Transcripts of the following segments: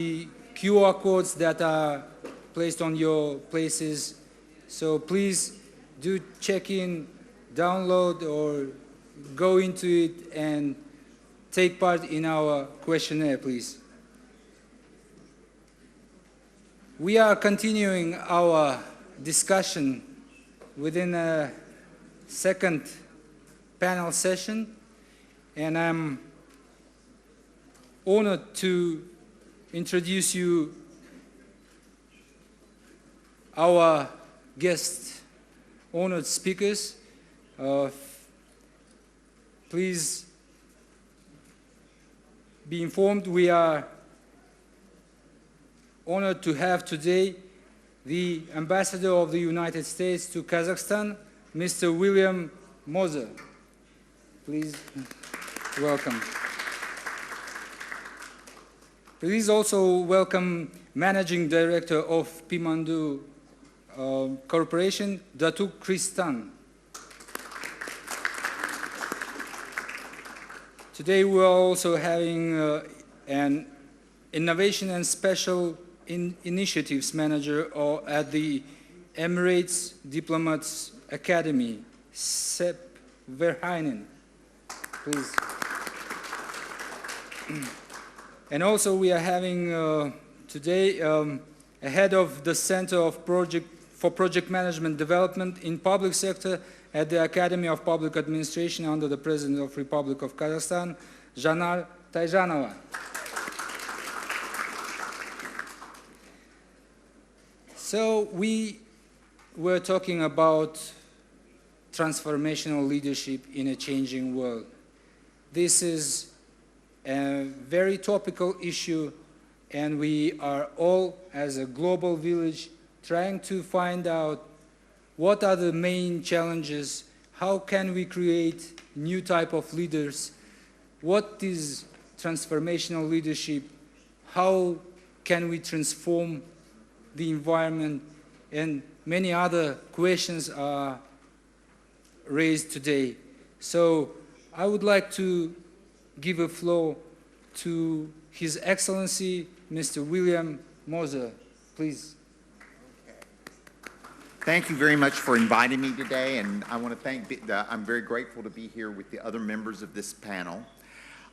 the QR codes that are placed on your places. So please do check in, download, or go into it and take part in our questionnaire, please. We are continuing our discussion within a second panel session, and I'm honored to introduce you our guest honored speakers. Please be informed we are honored to have today the Ambassador of the United States to Kazakhstan, Mr. William Moser. Please welcome. Please also welcome Managing Director of Pimandu Corporation, Datuk Kristan. Today we are also having an Innovation and Special Initiatives Manager at the Emirates Diplomats Academy, Sepp Verheyen. Please. And also we are having today a head of the Center for Project Management Development in Public Sector at the Academy of Public Administration under the President of the Republic of Kazakhstan, Janar Tayjanova. So we were talking about transformational leadership in a changing world. This is a very topical issue, and we are all, as a global village, trying to find out what are the main challenges, how can we create new type of leaders, what is transformational leadership, how can we transform the environment, and many other questions are raised today. So I would like to give a floor to His Excellency, Mr. William Moser. Please. Okay. Thank you very much for inviting me today, and I want to I'm very grateful to be here with the other members of this panel.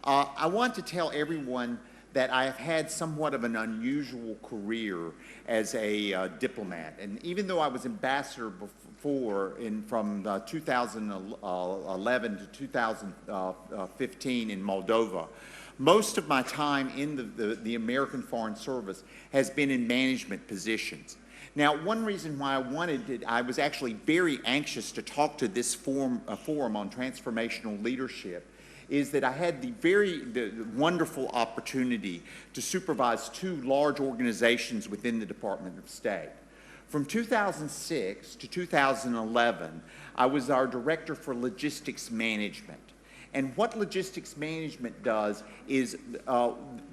I want to tell everyone that I have had somewhat of an unusual career as a diplomat, and even though I was ambassador from 2011 to 2015 in Moldova, most of my time in the American Foreign Service has been in management positions. Now, one reason why I was actually very anxious to talk to this forum on transformational leadership is that I had the wonderful opportunity to supervise two large organizations within the Department of State. From 2006 to 2011, I was our Director for Logistics Management. And what logistics management does is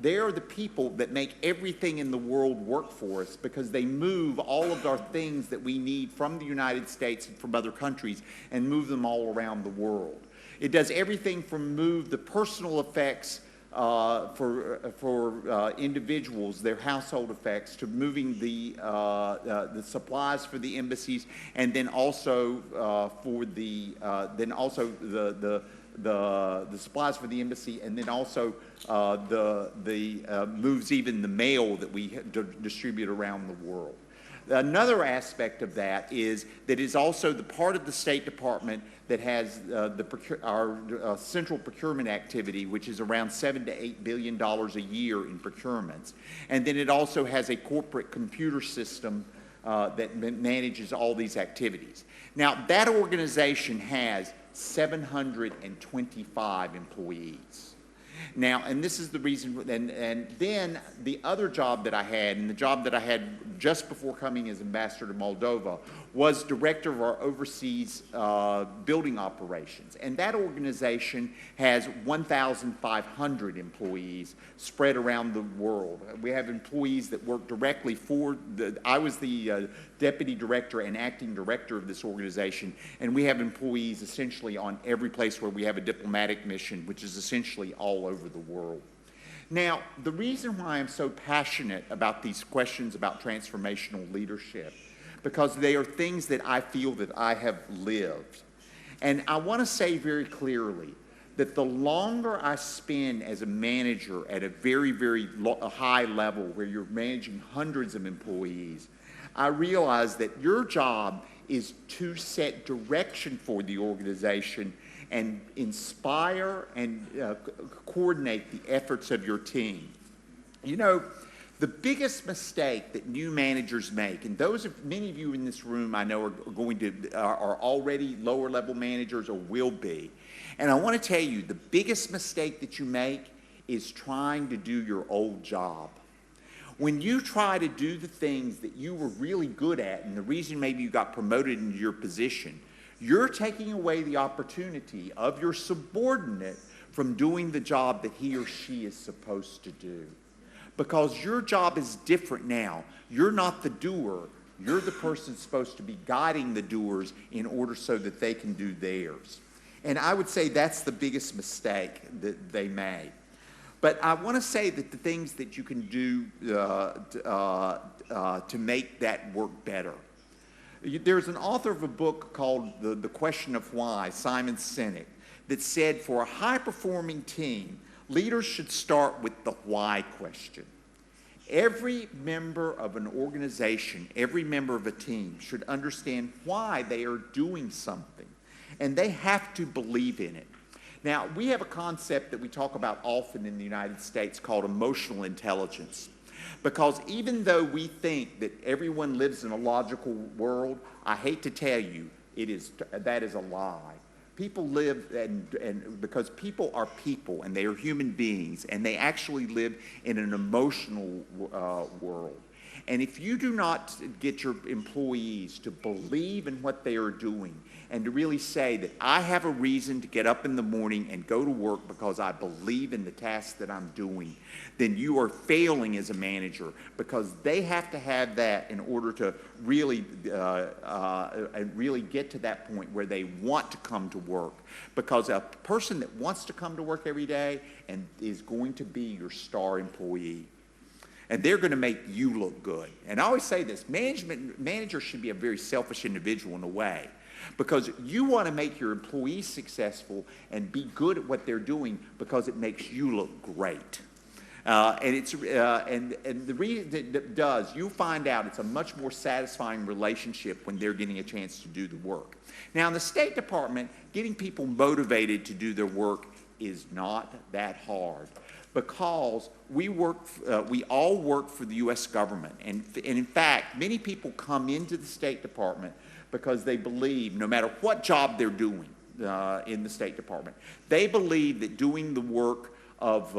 they are the people that make everything in the world work for us, because they move all of our things that we need from the United States and from other countries and move them all around the world. It does everything from move the personal effects for individuals, their household effects, to moving the supplies for the embassies, and then also the supplies for the embassy, and then also moves even the mail that we distribute around the world. Another aspect of that is also the part of the State Department that has our central procurement activity, which is around $7 to $8 billion a year in procurements. And then it also has a corporate computer system that manages all these activities. Now, that organization has 725 employees. Now, and this is the reason, and then the other job that I had, and the job that I had just before coming as ambassador to Moldova, was director of our overseas building operations. And that organization has 1,500 employees spread around the world. We have employees that work directly for I was the deputy director and acting director of this organization, and we have employees essentially on every place where we have a diplomatic mission, which is essentially all over the world. Now, the reason why I'm so passionate about these questions about transformational leadership, because they are things that I feel that I have lived. And I want to say very clearly that the longer I spend as a manager at a very, very high level where you're managing hundreds of employees, I realize that your job is to set direction for the organization and inspire and coordinate the efforts of your team. You know, the biggest mistake that new managers make, and many of you in this room I know are already lower level managers or will be, and I want to tell you the biggest mistake that you make is trying to do your old job. When you try to do the things that you were really good at, and the reason maybe you got promoted into your position, you're taking away the opportunity of your subordinate from doing the job that he or she is supposed to do. Because your job is different now. You're not the doer. You're the person supposed to be guiding the doers in order so that they can do theirs. And I would say that's the biggest mistake that they make. But I want to say that the things that you can do to make that work better. There's an author of a book called The Question of Why, Simon Sinek, that said for a high-performing team, leaders should start with the why question. Every member of an organization, every member of a team should understand why they are doing something, and they have to believe in it. Now, we have a concept that we talk about often in the United States called emotional intelligence. Because even though we think that everyone lives in a logical world, I hate to tell you, that is a lie. People live, and because people are people, and they are human beings, and they actually live in an emotional world. And if you do not get your employees to believe in what they are doing and to really say that I have a reason to get up in the morning and go to work because I believe in the task that I'm doing, then you are failing as a manager, because they have to have that in order to really get to that point where they want to come to work. Because a person that wants to come to work every day and is going to be your star employee, and they're going to make you look good. And I always say this, managers should be a very selfish individual in a way, because you want to make your employees successful and be good at what they're doing because it makes you look great. And the reason it does, you'll find out it's a much more satisfying relationship when they're getting a chance to do the work. Now, in the State Department, getting people motivated to do their work is not that hard, because we all work for the U.S. government. And in fact, many people come into the State Department because they believe, no matter what job they're doing in the State Department, they believe that doing the work of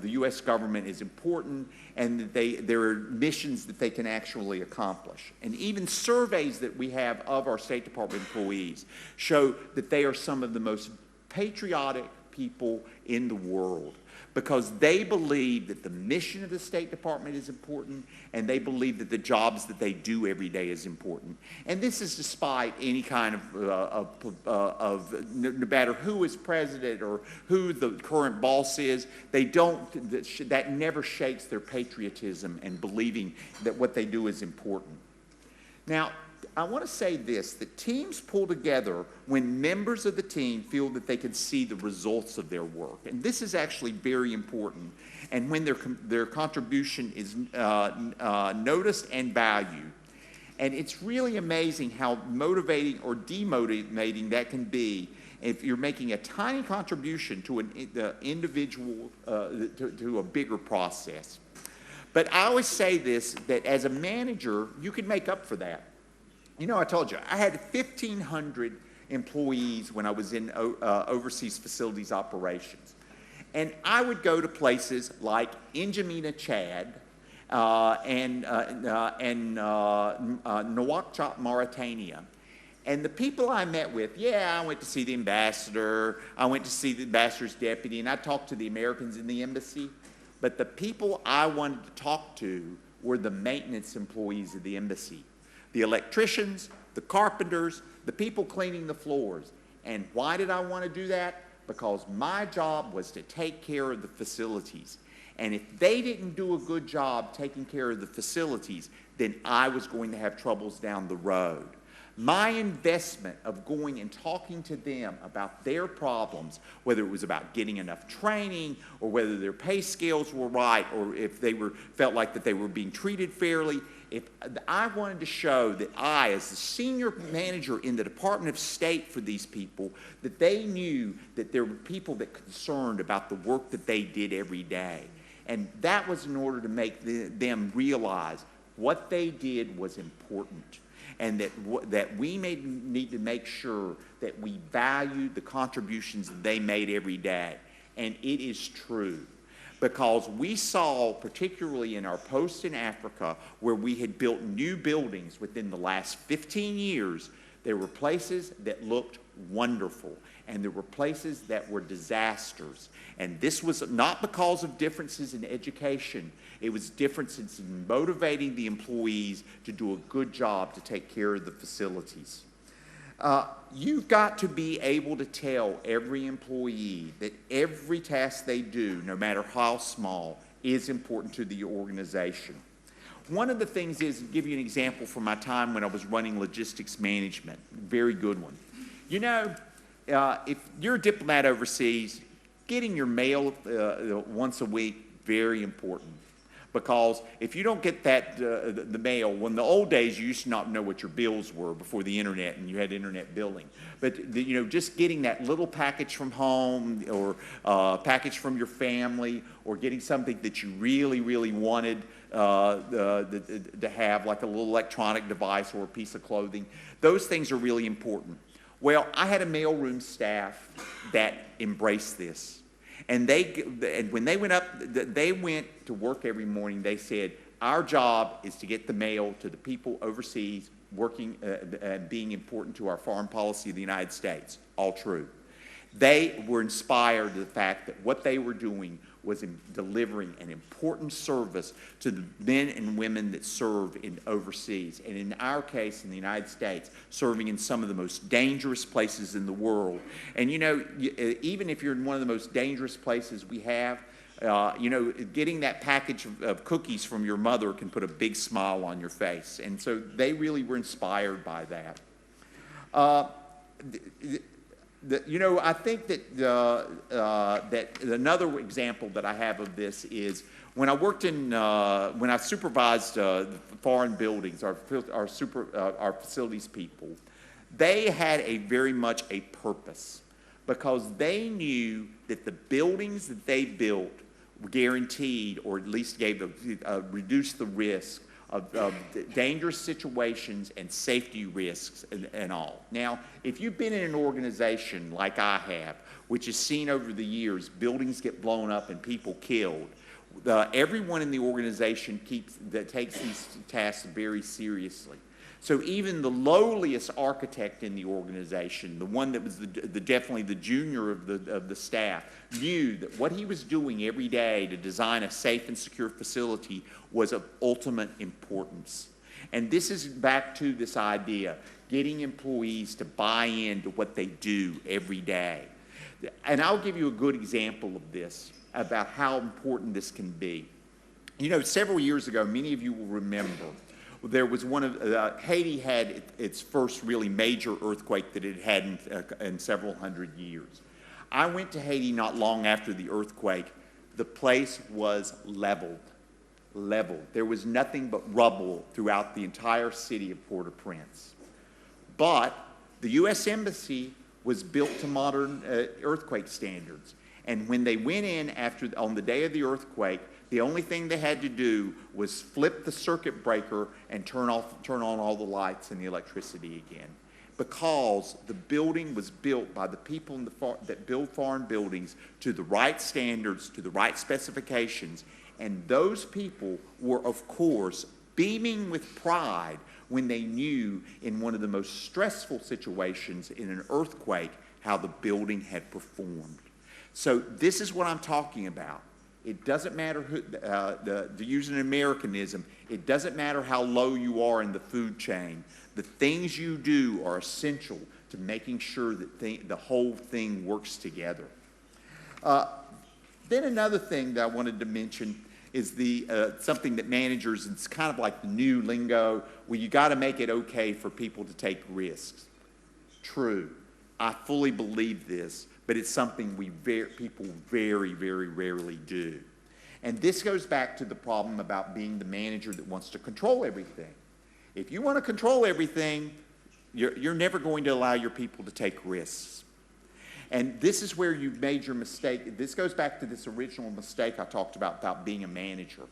the U.S. government is important, and that there are missions that they can actually accomplish. And even surveys that we have of our State Department employees show that they are some of the most patriotic people in the world, because they believe that the mission of the State Department is important, and they believe that the jobs that they do every day is important. And this is despite any kind of no matter who is president or who the current boss is, that never shakes their patriotism and believing that what they do is important. Now, I want to say this, that teams pull together when members of the team feel that they can see the results of their work. And this is actually very important. And when their contribution is noticed and valued. And it's really amazing how motivating or demotivating that can be if you're making a tiny contribution to an individual, to a bigger process. But I always say this, that as a manager, you can make up for that. You know, I told you, I had 1,500 employees when I was in overseas facilities operations. And I would go to places like N'Djamena, Chad, and Nouakchott, Mauritania. And the people I met with, I went to see the ambassador, I went to see the ambassador's deputy, and I talked to the Americans in the embassy. But the people I wanted to talk to were the maintenance employees of the embassy. The electricians, the carpenters, the people cleaning the floors. And why did I want to do that? Because my job was to take care of the facilities. And if they didn't do a good job taking care of the facilities, then I was going to have troubles down the road. My investment of going and talking to them about their problems, whether it was about getting enough training or whether their pay scales were right or if they felt like that they were being treated fairly, if I wanted to show that I, as the senior manager in the Department of State for these people, that they knew that there were people that concerned about the work that they did every day. And that was in order to make them realize what they did was important, and that we need to make sure that we value the contributions that they made every day. And it is true, because we saw, particularly in our post in Africa, where we had built new buildings within the last 15 years, there were places that looked wonderful, and there were places that were disasters. And this was not because of differences in education. It was differences in motivating the employees to do a good job to take care of the facilities. You've got to be able to tell every employee that every task they do, no matter how small, is important to the organization. One of the things is, to give you an example from my time when I was running logistics management, very good one. You know, if you're a diplomat overseas, getting your mail once a week, very important. Because if you don't get that, the mail, when the old days you used to not know what your bills were before the internet and you had internet billing. But, you know, just getting that little package from home or package from your family or getting something that you really, really wanted to have, like a little electronic device or a piece of clothing, those things are really important. Well, I had a mailroom staff that embraced this. And when they went to work every morning, they said, our job is to get the mail to the people overseas working and being important to our foreign policy of the United States. All true. They were inspired to the fact that what they were doing was in delivering an important service to the men and women that serve in overseas. And in our case, in the United States, serving in some of the most dangerous places in the world. And you know, even if you're in one of the most dangerous places we have, you know, getting that package of cookies from your mother can put a big smile on your face. And so they really were inspired by that. You know, I think that that another example that I have of this is when I worked in when I supervised foreign buildings, our facilities people. They had very much a purpose, because they knew that the buildings that they built were guaranteed, or at least reduced the risk of dangerous situations and safety risks and all. Now, if you've been in an organization like I have, which has seen over the years buildings get blown up and people killed, everyone in the organization takes these tasks very seriously. So even the lowliest architect in the organization, the one that was definitely the junior of the staff, knew that what he was doing every day to design a safe and secure facility was of ultimate importance. And this is back to this idea, getting employees to buy into what they do every day. And I'll give you a good example of this, about how important this can be. You know, several years ago, many of you will remember, there was Haiti had its first really major earthquake that it had in several hundred years. I went to Haiti not long after the earthquake. The place was leveled. There was nothing but rubble throughout the entire city of Port-au-Prince. But the U.S. Embassy was built to modern earthquake standards. And when they went in on the day of the earthquake, the only thing they had to do was flip the circuit breaker and turn on all the lights and the electricity again. Because the building was built by the people that build foreign buildings to the right standards, to the right specifications. And those people were, of course, beaming with pride when they knew in one of the most stressful situations in an earthquake how the building had performed. So this is what I'm talking about. It doesn't matter who, to use an Americanism, it doesn't matter how low you are in the food chain. The things you do are essential to making sure that the whole thing works together. Then another thing that I wanted to mention is something that managers, it's kind of like the new lingo, where you got to make it okay for people to take risks. True. I fully believe this, but it's something people very, very rarely do. And this goes back to the problem about being the manager that wants to control everything. If you want to control everything, you're never going to allow your people to take risks. And this is where you've made your mistake. This goes back to this original mistake I talked about being a manager.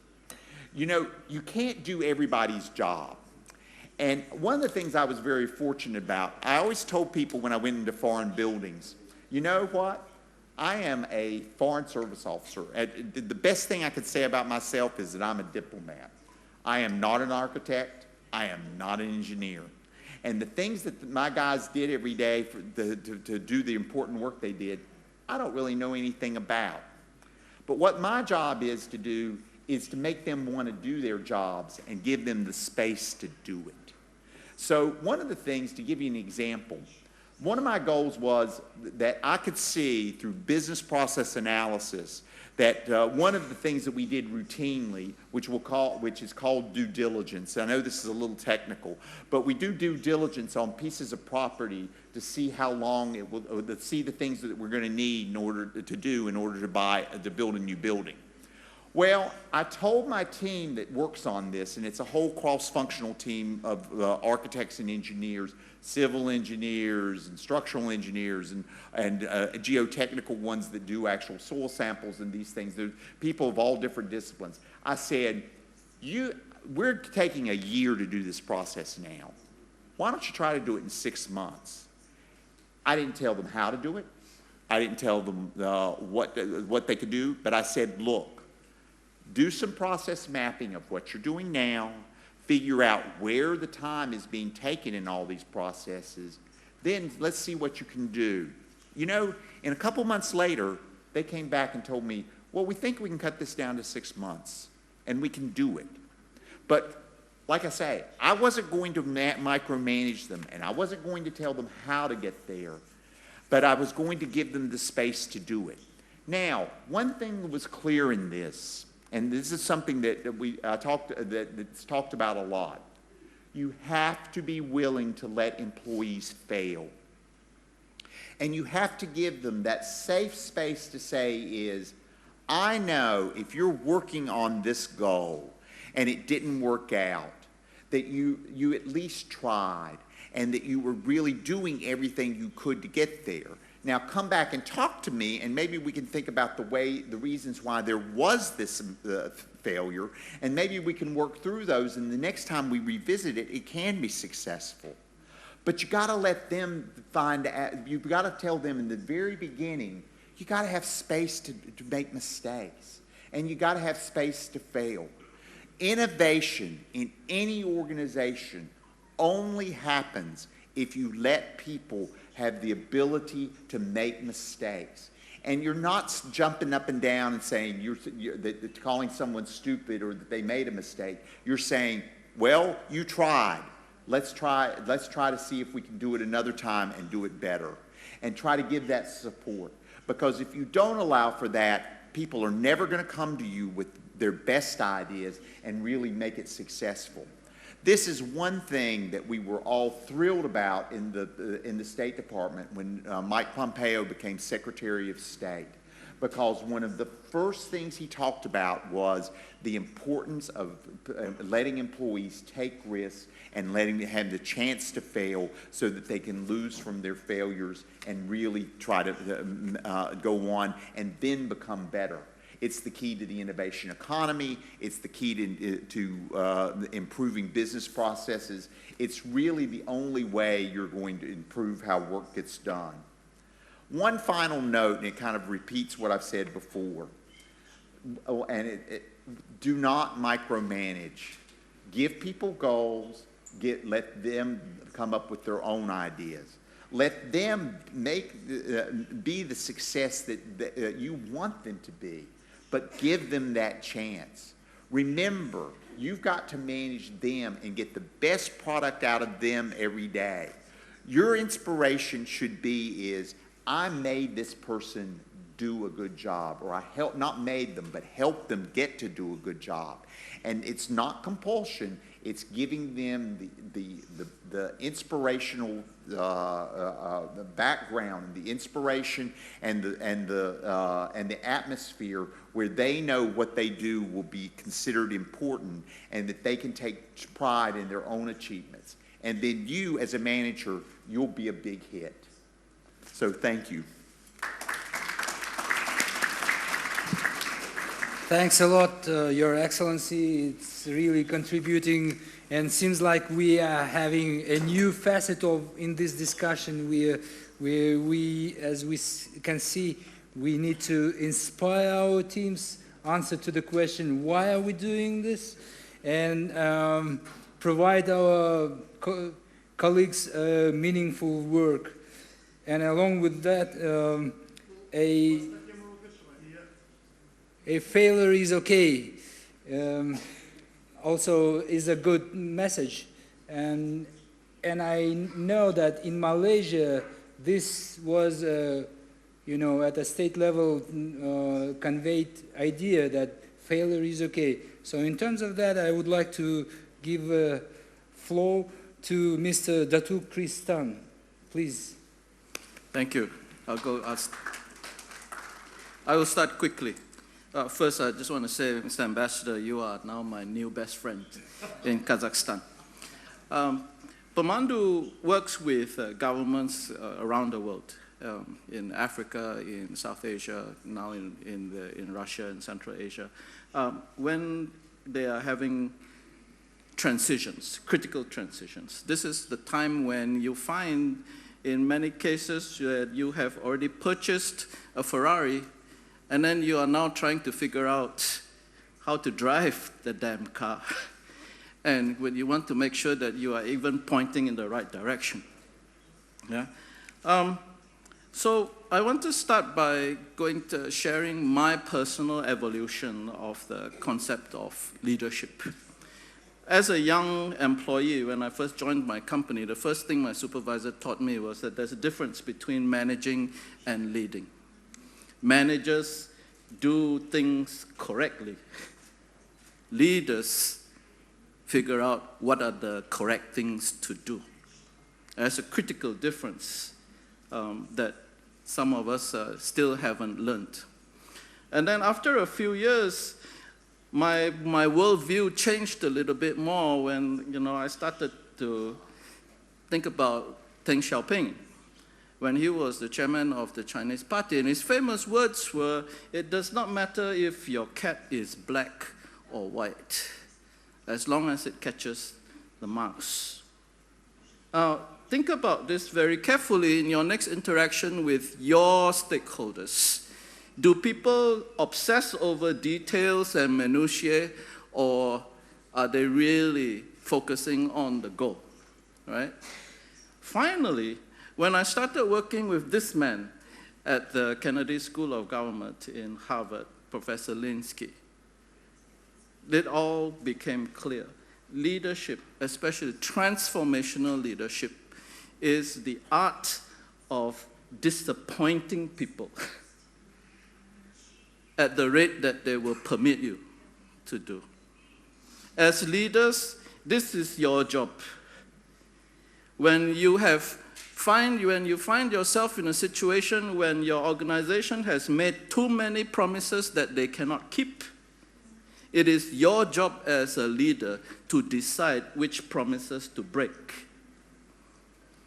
You know, you can't do everybody's job. And one of the things I was very fortunate about, I always told people when I went into foreign buildings, you know what? I am a foreign service officer. The best thing I could say about myself is that I'm a diplomat. I am not an architect. I am not an engineer. And the things that my guys did every day to do the important work they did, I don't really know anything about. But what my job is to do is to make them want to do their jobs and give them the space to do it. So one of the things, to give you an example, one of my goals was that I could see through business process analysis that one of the things that we did routinely, which is called due diligence. I know this is a little technical, but we do due diligence on pieces of property to see how long it will, to see the things that we're going to need in order to build a new building. Well, I told my team that works on this, and it's a whole cross-functional team of architects and engineers, civil engineers and structural engineers and geotechnical ones that do actual soil samples and these things. There's people of all different disciplines. I said, we're taking a year to do this process now. Why don't you try to do it in 6 months? I didn't tell them how to do it. I didn't tell them what they could do, but I said, look, do some process mapping of what you're doing now, figure out where the time is being taken in all these processes, then let's see what you can do. You know, and a couple months later, they came back and told me, well, we think we can cut this down to 6 months, and we can do it. But like I say, I wasn't going to micromanage them, and I wasn't going to tell them how to get there, but I was going to give them the space to do it. Now, one thing that was clear in this, and this is something that's talked about a lot. You have to be willing to let employees fail. And you have to give them that safe space to say is, I know if you're working on this goal and it didn't work out, that you at least tried and that you were really doing everything you could to get there. Now come back and talk to me, and maybe we can think about the reasons why there was this failure, and maybe we can work through those, and the next time we revisit it, it can be successful. But you got to let them you've got to tell them in the very beginning, you got to have space to make mistakes, and you got to have space to fail. Innovation in any organization only happens if you let people have the ability to make mistakes. And you're not jumping up and down and saying that calling someone stupid or that they made a mistake. You're saying, well, you tried. Let's try to see if we can do it another time and do it better. And try to give that support. Because if you don't allow for that, people are never going to come to you with their best ideas and really make it successful. This is one thing that we were all thrilled about in the State Department when Mike Pompeo became Secretary of State, because one of the first things he talked about was the importance of letting employees take risks and letting them have the chance to fail so that they can lose from their failures and really try to go on and then become better. It's the key to the innovation economy. It's the key to improving business processes. It's really the only way you're going to improve how work gets done. One final note, and it kind of repeats what I've said before, and do not micromanage. Give people goals. Let them come up with their own ideas. Let them be the success that you want them to be. But give them that chance. Remember, you've got to manage them and get the best product out of them every day. Your inspiration should be I made this person do a good job, or I help, not made them, but helped them get to do a good job. And it's not compulsion, it's giving them the inspirational the background, the inspiration, and the atmosphere where they know what they do will be considered important, and that they can take pride in their own achievements. And then you, as a manager, you'll be a big hit. So thank you. Thanks a lot, Your Excellency. It's really contributing, and seems like we are having a new facet in this discussion where we, as we can see, we need to inspire our teams, answer to the question, why are we doing this? And provide our colleagues meaningful work. And along with that, a failure is okay. Also is a good message. And I know that in Malaysia, this was, you know, at a state level conveyed idea that failure is okay. So in terms of that, I would like to give a floor to Mr. Datuk Kristan, please. Thank you. I will start quickly. First, I just want to say, Mr. Ambassador, you are now my new best friend in Kazakhstan. Pemandu works with governments around the world, in Africa, in South Asia, now in Russia and Central Asia, when they are having transitions, critical transitions. This is the time when you find, in many cases, that you have already purchased a Ferrari, and then you are now trying to figure out how to drive the damn car. And when you want to make sure that you are even pointing in the right direction. Yeah? So I want to start by sharing my personal evolution of the concept of leadership. As a young employee, when I first joined my company, the first thing my supervisor taught me was that there's a difference between managing and leading. Managers do things correctly. Leaders figure out what are the correct things to do. There's a critical difference that some of us still haven't learned. And then after a few years, my worldview changed a little bit more when, you know, I started to think about Deng Xiaoping when he was the chairman of the Chinese party. And his famous words were, "It does not matter if your cat is black or white, as long as it catches the mouse." Now, think about this very carefully in your next interaction with your stakeholders. Do people obsess over details and minutiae, or are they really focusing on the goal, right? Finally, when I started working with this man at the Kennedy School of Government in Harvard, Professor Linsky, it all became clear. Leadership, especially transformational leadership, is the art of disappointing people at the rate that they will permit you to do. As leaders, this is your job. When you find yourself in a situation when your organization has made too many promises that they cannot keep, it is your job as a leader to decide which promises to break.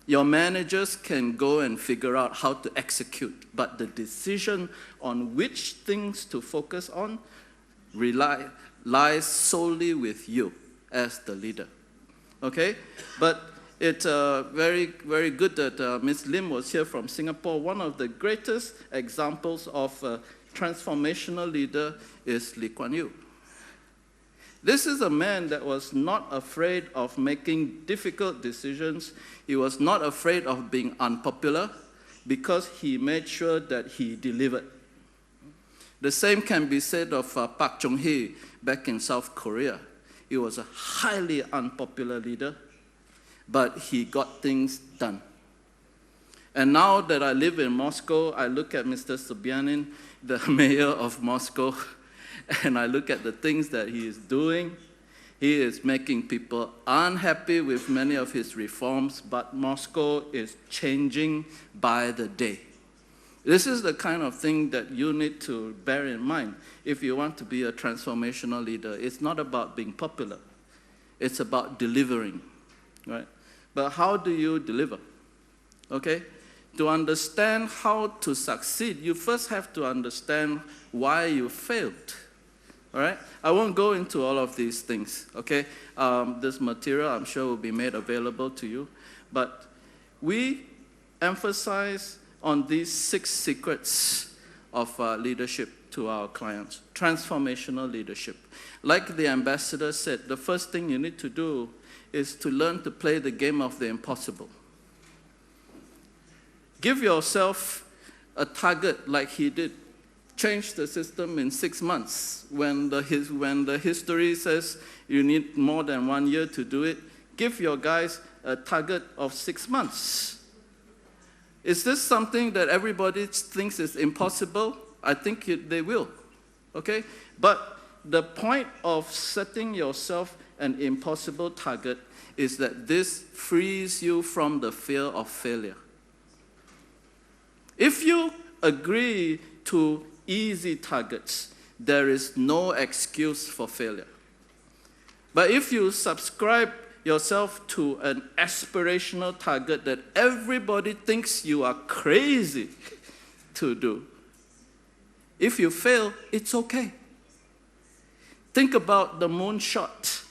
Your managers can go and figure out how to execute, but the decision on which things to focus on lies solely with you as the leader. Okay? But it's very, very good that Ms. Lim was here from Singapore. One of the greatest examples of a transformational leader is Lee Kuan Yew. This is a man that was not afraid of making difficult decisions. He was not afraid of being unpopular because he made sure that he delivered. The same can be said of Park Chung-hee back in South Korea. He was a highly unpopular leader, but he got things done. And now that I live in Moscow, I look at Mr. Sobyanin, the mayor of Moscow, and I look at the things that he is doing. He is making people unhappy with many of his reforms, but Moscow is changing by the day. This is the kind of thing that you need to bear in mind if you want to be a transformational leader. It's not about being popular. It's about delivering, right? But how do you deliver? Okay? To understand how to succeed, you first have to understand why you failed. All right? I won't go into all of these things, okay? This material, I'm sure, will be made available to you. But we emphasize on these 6 secrets of leadership to our clients. Transformational leadership. Like the ambassador said, the first thing you need to do is to learn to play the game of the impossible. Give yourself a target like he did. Change the system in 6 months. When the history says you need more than 1 year to do it, give your guys a target of 6 months. Is this something that everybody thinks is impossible? I think they will, okay? But the point of setting yourself an impossible target is that this frees you from the fear of failure. If you agree to easy targets, there is no excuse for failure. But if you subscribe yourself to an aspirational target that everybody thinks you are crazy to do, if you fail, it's okay. Think about the moonshot.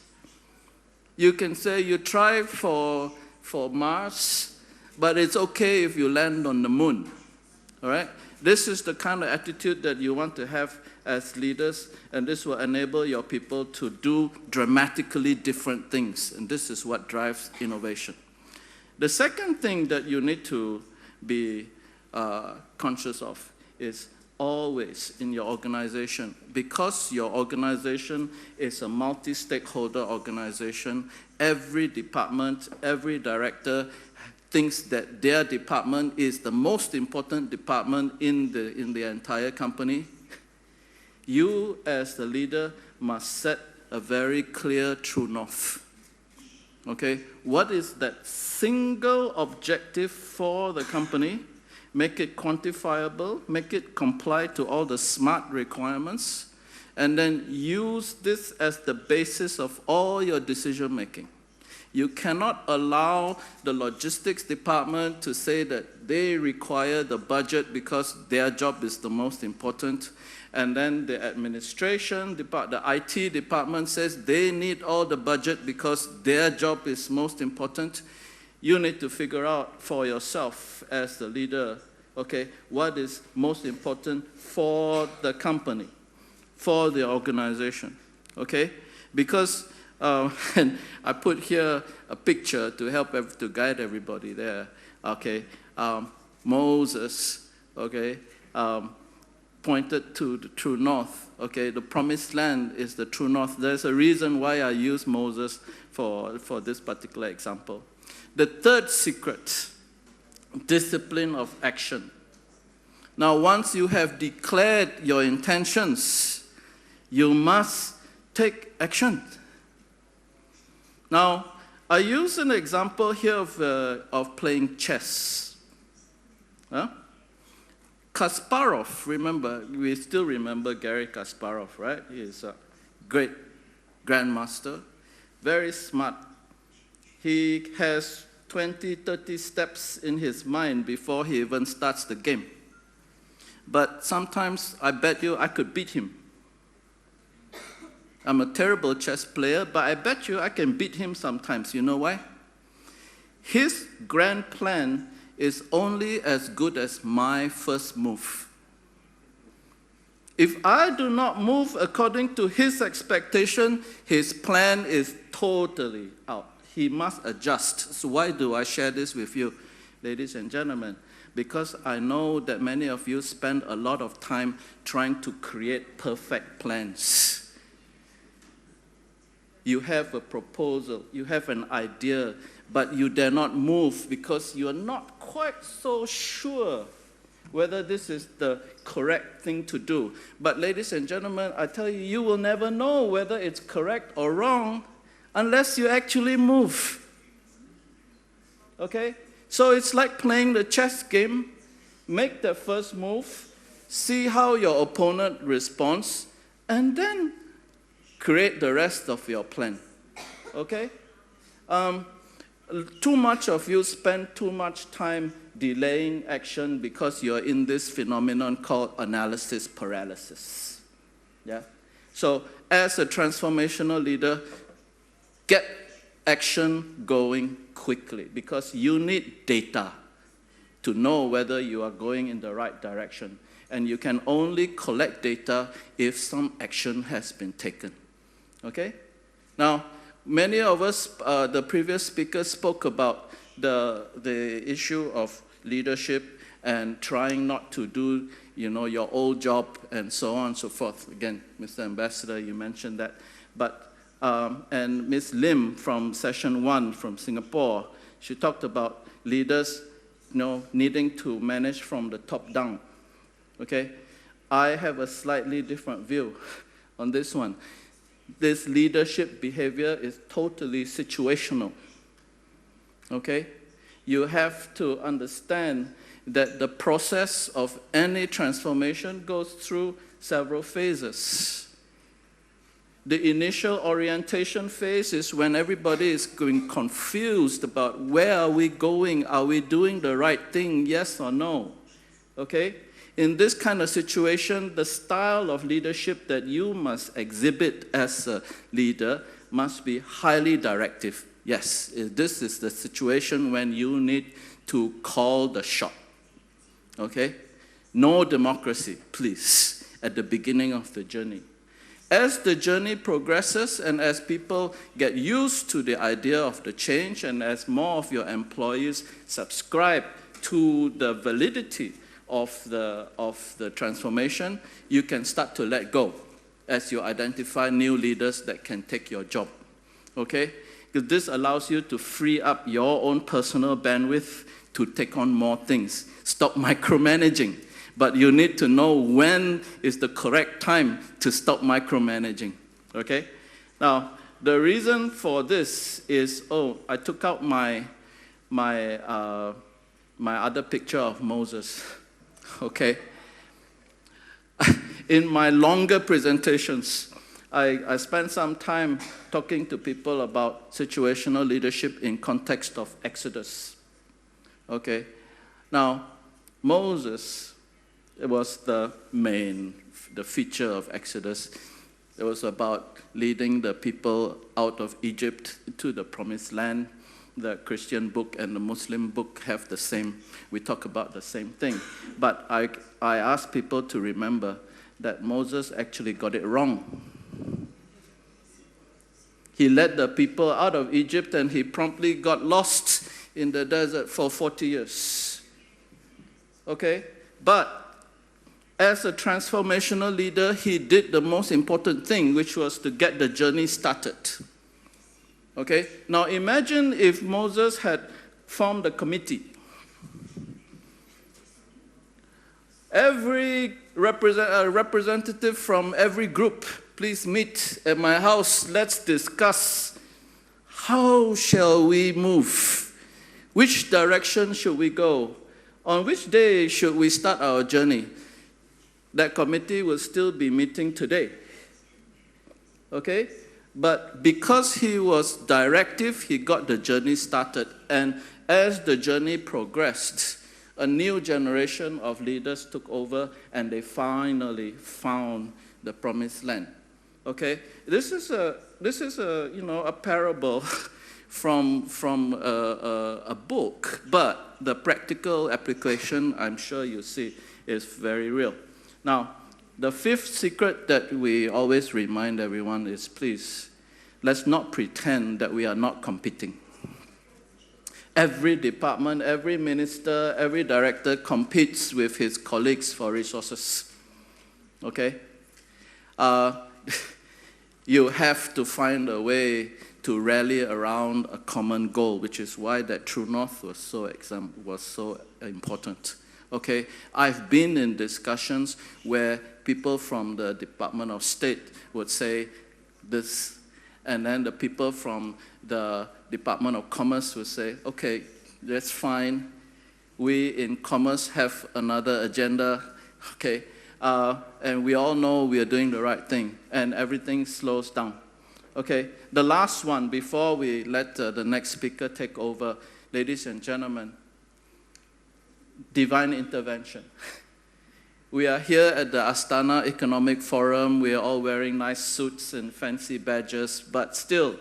You can say you try for Mars, but it's okay if you land on the moon. All right? This is the kind of attitude that you want to have as leaders, and this will enable your people to do dramatically different things, and this is what drives innovation. The second thing that you need to be conscious of is always in your organization, because your organization is a multi-stakeholder organization, every department, every director thinks that their department is the most important department in the entire company. You, as the leader, must set a very clear true north. Okay? What is that single objective for the company? Make it quantifiable, make it comply to all the SMART requirements, and then use this as the basis of all your decision making. You cannot allow the logistics department to say that they require the budget because their job is the most important, and then the administration department, the IT department says they need all the budget because their job is most important. You need to figure out for yourself as the leader, okay, what is most important for the company, for the organization, okay? Because, and I put here a picture to help to guide everybody there, okay? Moses, okay, pointed to the true north, okay? The promised land is the true north. There's a reason why I use Moses for this particular example. The third secret, discipline of action. Now, once you have declared your intentions, you must take action. Now, I use an example here of playing chess. Huh? Kasparov, remember, we still remember Garry Kasparov, right? He is a great grandmaster, very smart. He has 20, 30 steps in his mind before he even starts the game. But sometimes I bet you I could beat him. I'm a terrible chess player, but I bet you I can beat him sometimes. You know why? His grand plan is only as good as my first move. If I do not move according to his expectation, his plan is totally out. He must adjust. So why do I share this with you, ladies and gentlemen? Because I know that many of you spend a lot of time trying to create perfect plans. You have a proposal, you have an idea, but you dare not move because you are not quite so sure whether this is the correct thing to do. But ladies and gentlemen, I tell you, you will never know whether it's correct or wrong unless you actually move. Okay? So it's like playing the chess game. Make the first move, see how your opponent responds, and then create the rest of your plan. Okay? Too much of you spend too much time delaying action because you're in this phenomenon called analysis paralysis. Yeah? So as a transformational leader, get action going quickly because you need data to know whether you are going in the right direction. And you can only collect data if some action has been taken. Okay? Now, many of us, the previous speakers spoke about the issue of leadership and trying not to do, your old job and so on and so forth. Again, Mr. Ambassador, you mentioned that. But, and Ms. Lim from Session 1 from Singapore, she talked about leaders, needing to manage from the top down. Okay? I have a slightly different view on this one. This leadership behavior is totally situational. Okay? You have to understand that the process of any transformation goes through several phases. The initial orientation phase is when everybody is going confused about where are we going? Are we doing the right thing? Yes or no? Okay? In this kind of situation, the style of leadership that you must exhibit as a leader must be highly directive. Yes, this is the situation when you need to call the shot. Okay? No democracy, please, at the beginning of the journey. As the journey progresses and as people get used to the idea of the change and as more of your employees subscribe to the validity of the transformation, you can start to let go as you identify new leaders that can take your job. Okay? Because this allows you to free up your own personal bandwidth to take on more things. Stop micromanaging. But you need to know when is the correct time to stop micromanaging. Okay? Now, the reason for this is, I took out my other picture of Moses. Okay? In my longer presentations, I spent some time talking to people about situational leadership in context of Exodus. Okay? Now, Moses, it was the feature of Exodus. It was about leading the people out of Egypt to the promised land. The Christian book and the Muslim book have the same, we talk about the same thing. But I ask people to remember that Moses actually got it wrong. He led the people out of Egypt and he promptly got lost in the desert for 40 years. Okay? But as a transformational leader, he did the most important thing, which was to get the journey started. Okay? Now imagine if Moses had formed a committee. Every representative from every group, please meet at my house. Let's discuss how shall we move? Which direction should we go? On which day should we start our journey? That committee will still be meeting today. Okay? But because he was directive, he got the journey started. And as the journey progressed, a new generation of leaders took over and they finally found the promised land. Okay? This is a parable from a book, but the practical application, I'm sure you see, is very real. Now, the fifth secret that we always remind everyone is, please, let's not pretend that we are not competing. Every department, every minister, every director competes with his colleagues for resources. Okay? You have to find a way to rally around a common goal, which is why that True North was so important. Okay, I've been in discussions where people from the Department of State would say this, and then the people from the Department of Commerce would say, okay, that's fine. We in Commerce have another agenda, okay, and we all know we are doing the right thing, and everything slows down. Okay, the last one before we let the next speaker take over, ladies and gentlemen, divine intervention. We are here at the Astana Economic Forum. We are all wearing nice suits and fancy badges, but still,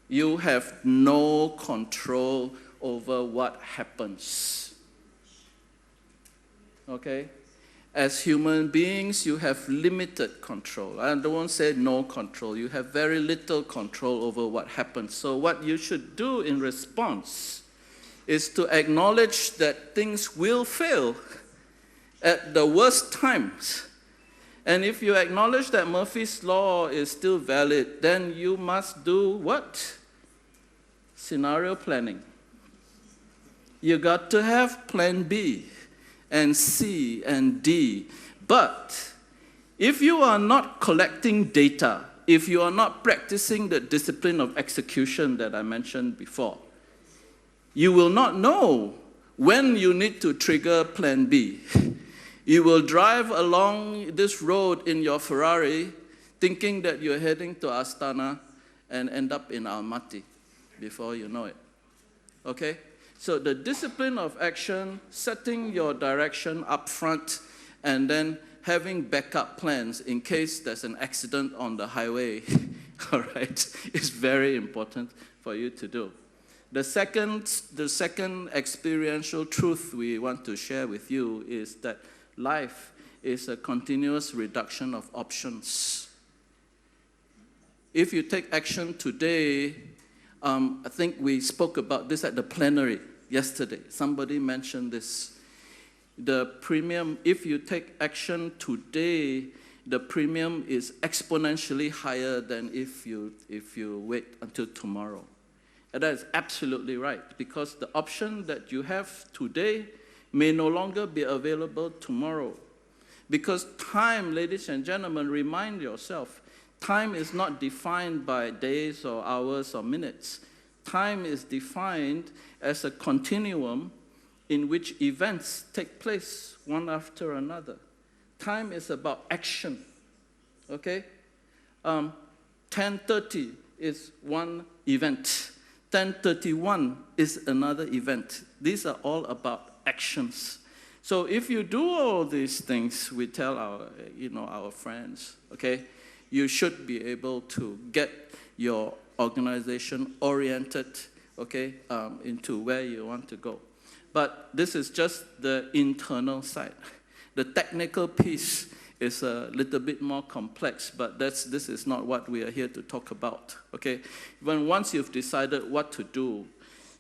you have no control over what happens. Okay? As human beings, you have limited control. I don't want to say no control. You have very little control over what happens. So what you should do in response is to acknowledge that things will fail at the worst times. And if you acknowledge that Murphy's Law is still valid, then you must do what? Scenario planning. You got to have plan B and C and D. But if you are not collecting data, if you are not practicing the discipline of execution that I mentioned before, you will not know when you need to trigger plan B. You will drive along this road in your Ferrari thinking that you're heading to Astana and end up in Almaty before you know it. Okay? So the discipline of action, setting your direction up front, and then having backup plans in case there's an accident on the highway, all right, is very important for you to do. The second experiential truth we want to share with you is that life is a continuous reduction of options. If you take action today, I think we spoke about this at the plenary yesterday. Somebody mentioned this. The premium, if you take action today, the premium is exponentially higher than if you wait until tomorrow. And that is absolutely right, because the option that you have today may no longer be available tomorrow. Because time, ladies and gentlemen, remind yourself, time is not defined by days or hours or minutes. Time is defined as a continuum in which events take place one after another. Time is about action, okay? 10:30 is one event. 10:31 is another event. These are all about actions. So if you do all these things, we tell our friends, okay, you should be able to get your organization oriented, okay, into where you want to go. But this is just the internal side. The technical piece is a little bit more complex, but this is not what we are here to talk about, okay? Once you've decided what to do,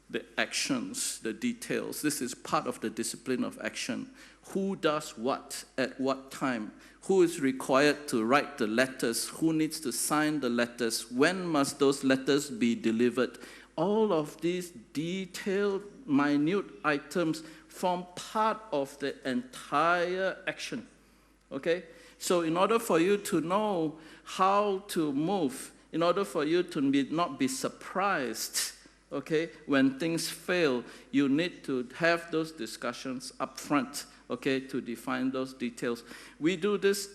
the actions, the details, this is part of the discipline of action. Who does what at what time? Who is required to write the letters? Who needs to sign the letters? When must those letters be delivered? All of these detailed, minute items form part of the entire action. Okay? So in order for you to know how to move, in order for you to not be surprised, okay, when things fail, you need to have those discussions up front, okay, to define those details. We do this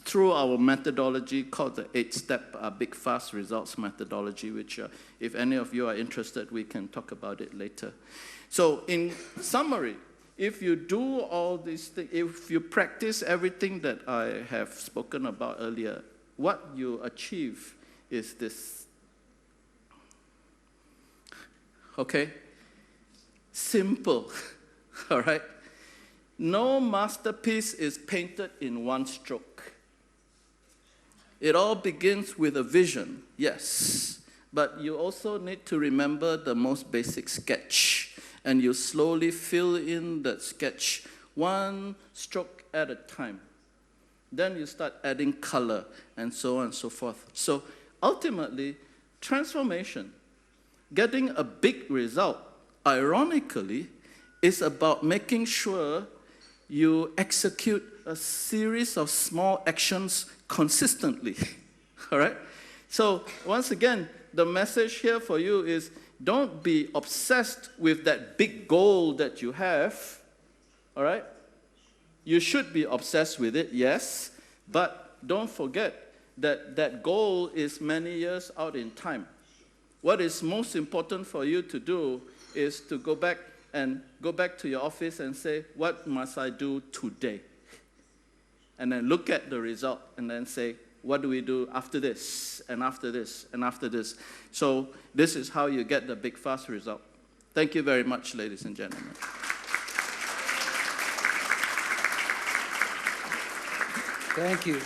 through our methodology called the 8-step Big Fast Results methodology, which if any of you are interested, we can talk about it later. So in summary, if you do all these things, if you practice everything that I have spoken about earlier, what you achieve is this. Okay? Simple. All right? No masterpiece is painted in one stroke. It all begins with a vision, yes. But you also need to remember the most basic sketch. And you slowly fill in that sketch one stroke at a time. Then you start adding color and so on and so forth. So ultimately, transformation, getting a big result, ironically, is about making sure you execute a series of small actions consistently. All right? So once again, the message here for you is don't be obsessed with that big goal that you have. All right? You should be obsessed with it, yes, but don't forget that that goal is many years out in time. What is most important for you to do is to go back to your office and say, what must I do today? And then look at the result and then say, what do we do after this, and after this, and after this? So this is how you get the big, fast result. Thank you very much, ladies and gentlemen. Thank you.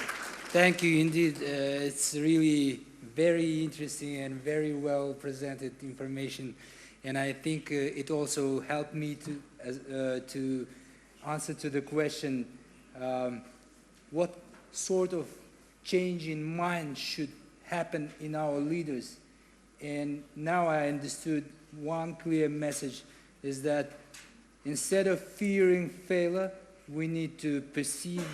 Thank you indeed. It's really very interesting and very well presented information. And I think it also helped me to answer to the question, what sort of change in mind should happen in our leaders. And now I understood one clear message is that instead of fearing failure, we need to perceive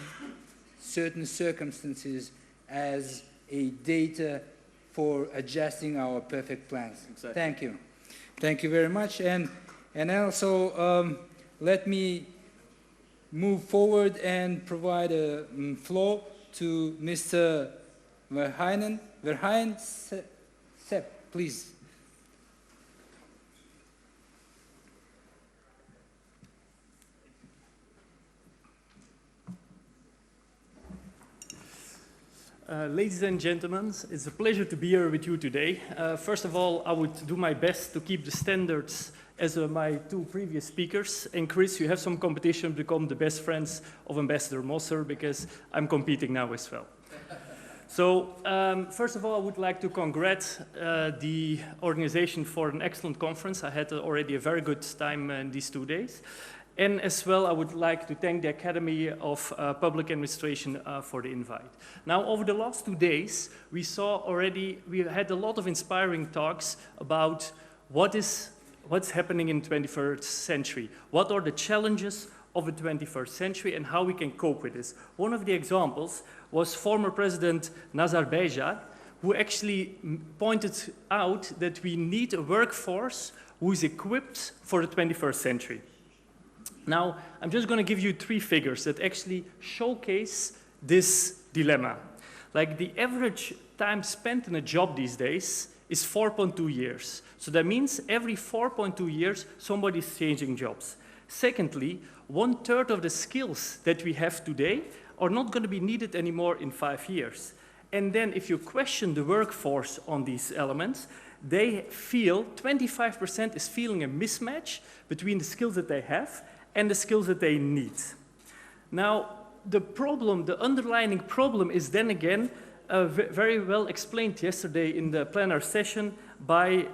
certain circumstances as a data for adjusting our perfect plans. Exactly. Thank you. Thank you very much. And also let me move forward and provide a floor to Mr. Verheyen. Verheyen, Sepp, please. Ladies and gentlemen, it's a pleasure to be here with you today. First of all, I would do my best to keep the standards as my two previous speakers. And Chris, you have some competition to become the best friends of Ambassador Mosser, because I'm competing now as well. So, first of all, I would like to congratulate the organization for an excellent conference. I had already a very good time in these 2 days. And as well, I would like to thank the Academy of Public Administration for the invite. Now, over the last 2 days, we had a lot of inspiring talks about what's happening in the 21st century. What are the challenges of the 21st century and how we can cope with this? One of the examples was former President Nazarbayev, who actually pointed out that we need a workforce who is equipped for the 21st century. Now, I'm just going to give you 3 figures that actually showcase this dilemma. Like, the average time spent in a job these days is 4.2 years. So that means every 4.2 years, somebody's changing jobs. Secondly, 1/3 of the skills that we have today are not going to be needed anymore in 5 years. And then if you question the workforce on these elements, they feel 25% is feeling a mismatch between the skills that they have and the skills that they need. Now, the underlying problem is then again very well explained yesterday in the plenary session by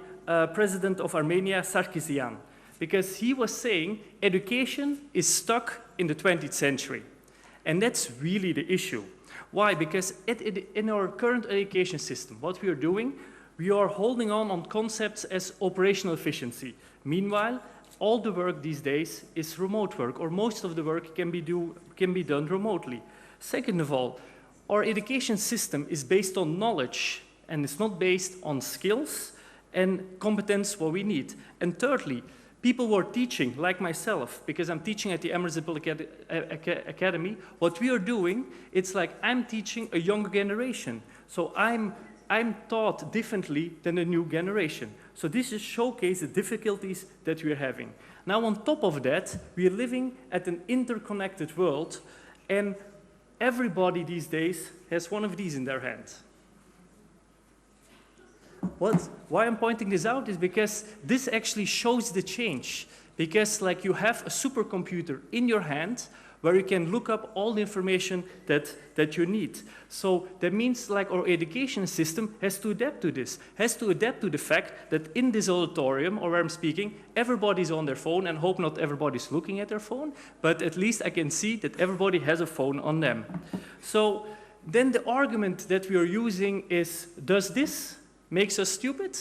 President of Armenia, Sarkisyan, because he was saying education is stuck in the 20th century. And that's really the issue. Why? Because in our current education system, what we are doing, we are holding on concepts as operational efficiency. Meanwhile, all the work these days is remote work, or most of the work can be done remotely. Second of all, our education system is based on knowledge, and it's not based on skills and competence what we need. And thirdly, people who are teaching, like myself, because I'm teaching at the Emerson Academy, what we are doing, it's like I'm teaching a younger generation. So I'm taught differently than the new generation. So this just showcases the difficulties that we're having. Now, on top of that, we are living at an interconnected world, and everybody these days has one of these in their hand. Why I'm pointing this out is because this actually shows the change. Because like you have a supercomputer in your hand where you can look up all the information that you need. So that means like our education system has to adapt to this, has to adapt to the fact that in this auditorium, or where I'm speaking, everybody's on their phone, and hope not everybody's looking at their phone, but at least I can see that everybody has a phone on them. So then the argument that we are using is, does this makes us stupid?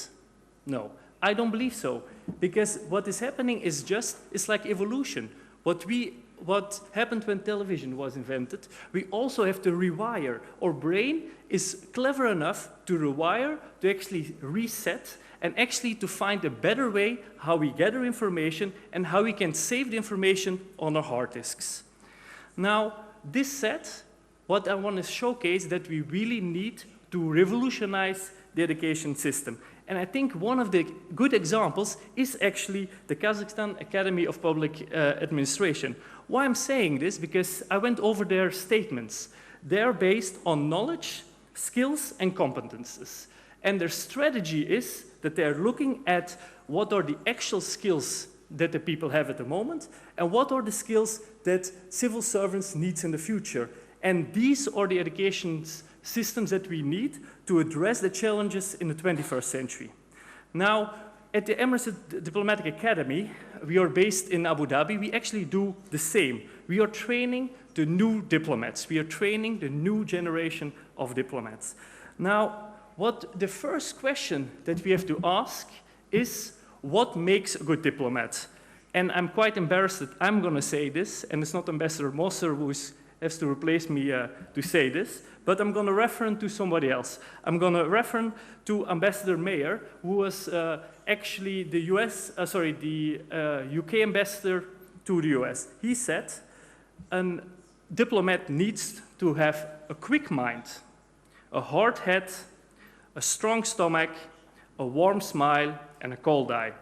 No, I don't believe so. Because what is happening is it's like evolution. What happened when television was invented, we also have to rewire. Our brain is clever enough to rewire, to actually reset, and actually to find a better way how we gather information and how we can save the information on our hard disks. Now, this said, what I want to showcase that we really need to revolutionize the education system. And I think one of the good examples is actually the Kazakhstan Academy of Public Administration. Why I'm saying this? Because I went over their statements. They're based on knowledge, skills, and competences. And their strategy is that they're looking at what are the actual skills that the people have at the moment, and what are the skills that civil servants need in the future. And these are the education systems that we need to address the challenges in the 21st century. Now, at the Emirates Diplomatic Academy, we are based in Abu Dhabi. We actually do the same. We are training the new diplomats. We are training the new generation of diplomats. Now, the first question that we have to ask is, what makes a good diplomat? And I'm quite embarrassed that I'm going to say this, and it's not Ambassador Moser who has to replace me to say this, but I'm going to refer to somebody else. I'm going to refer to Ambassador Mayer, who was actually the UK ambassador to the US. He said, a diplomat needs to have a quick mind, a hard head, a strong stomach, a warm smile, and a cold eye.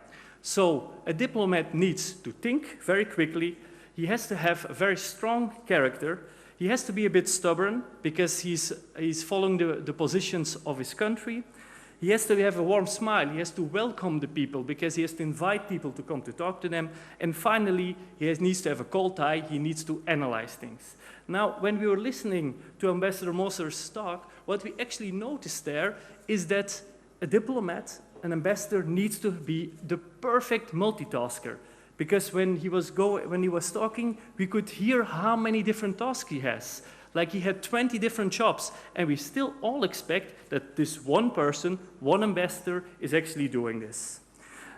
So a diplomat needs to think very quickly. He has to have a very strong character. He has to be a bit stubborn because he's following the positions of his country. He has to have a warm smile. He has to welcome the people because he has to invite people to come to talk to them. And finally, he needs to have a cold eye. He needs to analyze things. Now, when we were listening to Ambassador Moser's talk, what we actually noticed there is that a diplomat, an ambassador, needs to be the perfect multitasker. Because when he was talking, we could hear how many different tasks he has. Like he had 20 different jobs, and we still all expect that this one person, one ambassador, is actually doing this.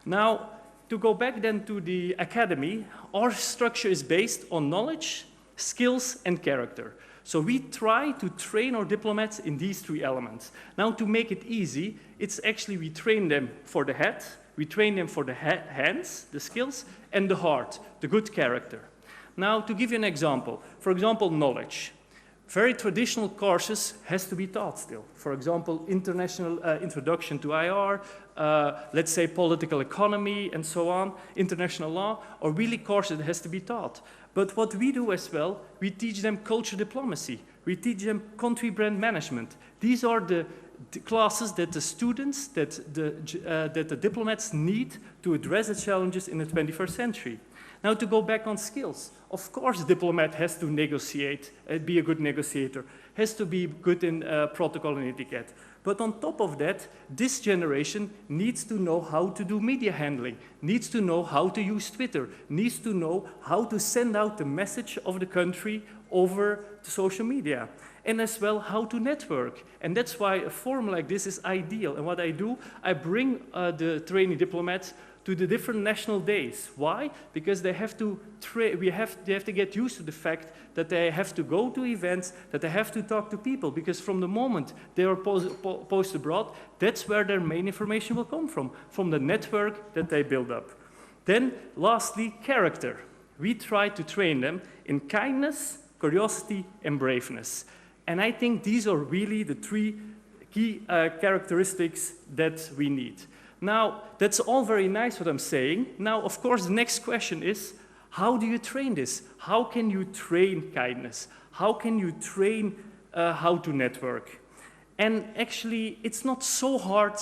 Now, to go back then to the academy, our structure is based on knowledge, skills, and character. So we try to train our diplomats in these three elements. Now, to make it easy, it's actually we train them for the head, we train them for the hands, the skills, and the heart, the good character. Now, to give you an example, for example, knowledge. Very traditional courses has to be taught still. For example, international introduction to IR, let's say political economy and so on, international law, or really courses that has to be taught. But what we do as well, we teach them culture diplomacy. We teach them country brand management. These are the classes that the students, that the diplomats need to address the challenges in the 21st century. Now, to go back on skills, of course, a diplomat has to negotiate, be a good negotiator, has to be good in protocol and etiquette. But on top of that, this generation needs to know how to do media handling, needs to know how to use Twitter, needs to know how to send out the message of the country over to social media, and as well how to network. And that's why a forum like this is ideal. And what I do, I bring the trainee diplomats to the different national days. Why? Because they have to they have to get used to the fact that they have to go to events, that they have to talk to people, because from the moment they are posted abroad, that's where their main information will come from the network that they build up. Then, lastly, character. We try to train them in kindness, curiosity, and braveness. And I think these are really the three key characteristics that we need. Now, that's all very nice what I'm saying. Now, of course, the next question is, how do you train this? How can you train kindness? How can you train how to network? And actually, it's not so hard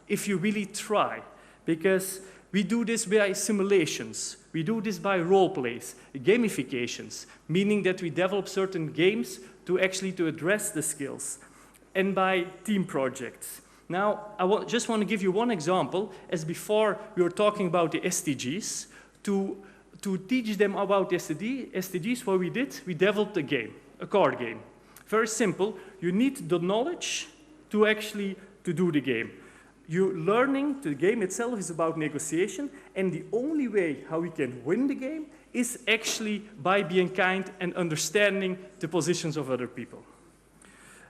if you really try, because we do this by simulations. We do this by role plays, gamifications, meaning that we develop certain games to address the skills, and by team projects. Now, I just want to give you one example. As before, we were talking about the SDGs. To teach them about the SDGs, what we did, we developed a game, a card game. Very simple. You need the knowledge to do the game. You learning the game itself is about negotiation, and the only way how we can win the game is actually by being kind and understanding the positions of other people.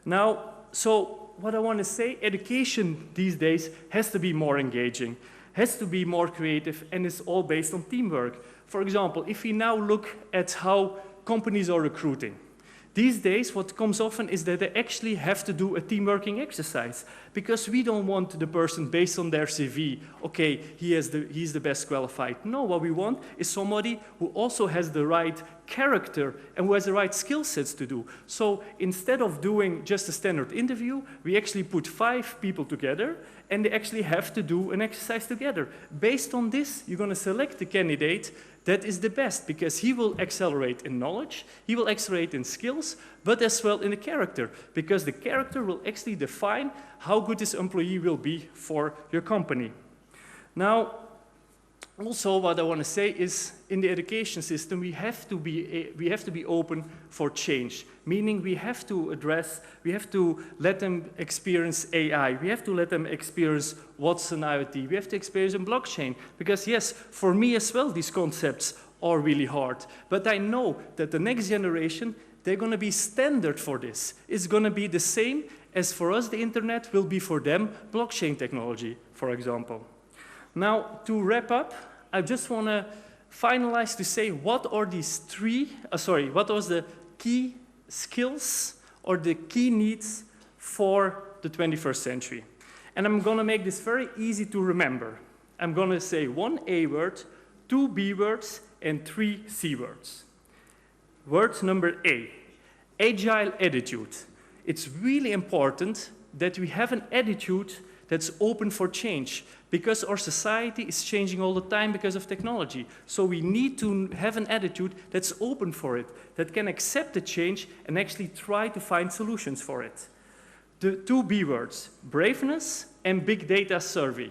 Now, so what I want to say, education these days has to be more engaging, has to be more creative, and it's all based on teamwork. For example, if we now look at how companies are recruiting, these days what comes often is that they actually have to do a team-working exercise, because we don't want the person based on their CV, okay, he's the best qualified. No, what we want is somebody who also has the right character and who has the right skill sets to do. So instead of doing just a standard interview, we actually put 5 people together and they actually have to do an exercise together. Based on this, you're going to select the candidate that is the best, because he will accelerate in knowledge, he will accelerate in skills, but as well in the character, because the character will actually define how good this employee will be for your company. Now, also what I want to say is, in the education system, we have to be open for change, meaning we have to let them experience AI, we have to let them experience what's an IoT, we have to experience in blockchain, because yes, for me as well, these concepts are really hard, but I know that the next generation, they're going to be standard for this. It's going to be the same as for us, the internet will be for them blockchain technology, for example. Now, to wrap up, I just want to finalize to say what are these what was the key skills or the key needs for the 21st century. And I'm going to make this very easy to remember. I'm going to say 1 A word, 2 B words, and 3 C words. Word number A, agile attitude. It's really important that we have an attitude that's open for change, because our society is changing all the time because of technology. So we need to have an attitude that's open for it, that can accept the change and actually try to find solutions for it. The 2 B words, braveness and big data survey.